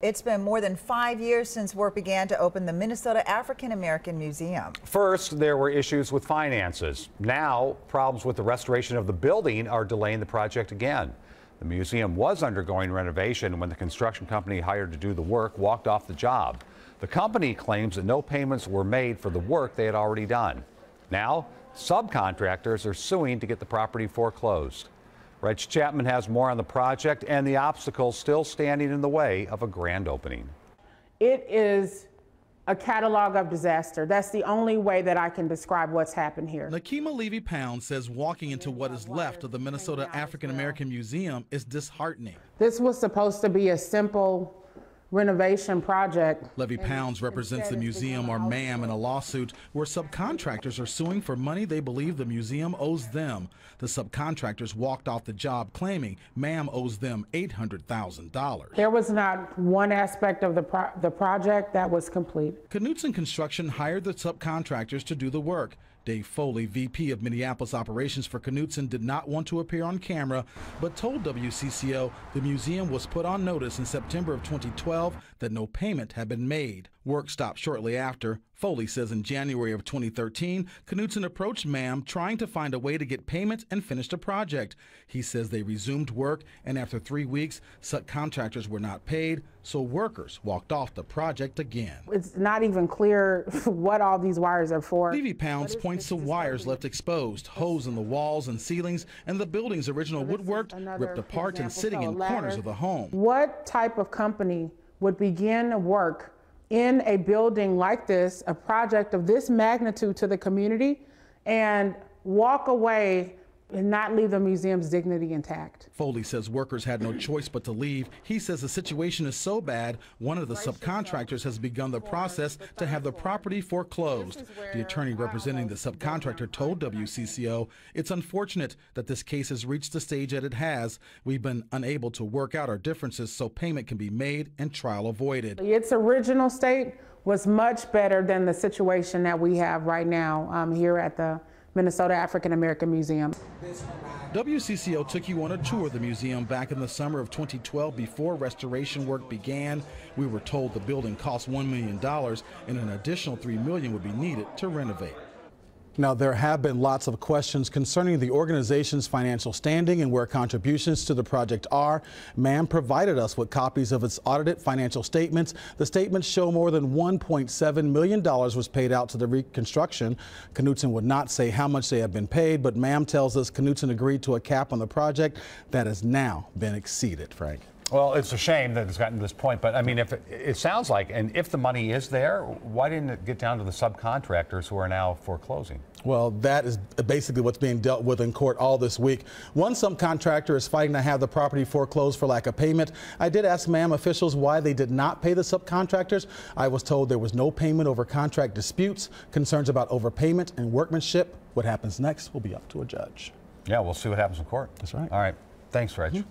It's been more than 5 years since work began to open the Minnesota African American Museum. First, there were issues with finances. Now, problems with the restoration of the building are delaying the project again. The museum was undergoing renovation when the construction company hired to do the work walked off the job. The company claims that no payments were made for the work they had already done. Now, subcontractors are suing to get the property foreclosed. Reg Chapman has more on the project and the obstacles still standing in the way of a grand opening. It is a catalog of disaster. That's the only way that I can describe what's happened here. Nakima Levy-Pound says walking into what is left of the Minnesota African American Museum is disheartening. This was supposed to be a simple renovation project. Levy-Pounds represents the museum, or MAM, in a lawsuit where subcontractors are suing for money they believe the museum owes them. The subcontractors walked off the job claiming MAM owes them $800,000. There was not one aspect of the project that was complete. Knutson Construction hired the subcontractors to do the work. Dave Foley, VP of Minneapolis operations for Knutson, did not want to appear on camera, but told WCCO the museum was put on notice in September of 2012 that no payment had been made. Work stopped shortly after. Foley says in January of 2013, Knutson approached MAM trying to find a way to get payment and finish the project. He says they resumed work, and after 3 weeks, subcontractors were not paid, so workers walked off the project again. It's not even clear what all these wires are for. Levy-Pounds points to wires left exposed, holes in the walls and ceilings, and the building's original woodwork ripped apart and sitting in corners of the home. What type of company would begin work in a building like this, a project of this magnitude to the community, and walk away and not leave the museum's dignity intact? Foley says workers had no choice but to leave. He says the situation is so bad, one of the subcontractors has begun the process to have the property foreclosed. The attorney representing the subcontractor told WCCO, "It's unfortunate that this case has reached the stage that it has. We've been unable to work out our differences so payment can be made and trial avoided." Its original state was much better than the situation that we have right now here at the Minnesota African American Museum. WCCO took you on a tour of the museum back in the summer of 2012 before restoration work began. We were told the building cost $1 million and an additional $3 million would be needed to renovate. Now, there have been lots of questions concerning the organization's financial standing and where contributions to the project are. MAM provided us with copies of its audited financial statements. The statements show more than $1.7 million was paid out to the reconstruction. Knutson would not say how much they have been paid, but MAM tells us Knutson agreed to a cap on the project that has now been exceeded. Frank. Well, it's a shame that it's gotten to this point, but I mean, if it sounds like, and if the money is there, why didn't it get down to the subcontractors who are now foreclosing? Well, that is basically what's being dealt with in court all this week. One subcontractor is fighting to have the property foreclosed for lack of payment. I did ask MAM officials why they did not pay the subcontractors. I was told there was no payment over contract disputes, concerns about overpayment and workmanship. What happens next will be up to a judge. Yeah, we'll see what happens in court. That's right. All right. Thanks, Reg.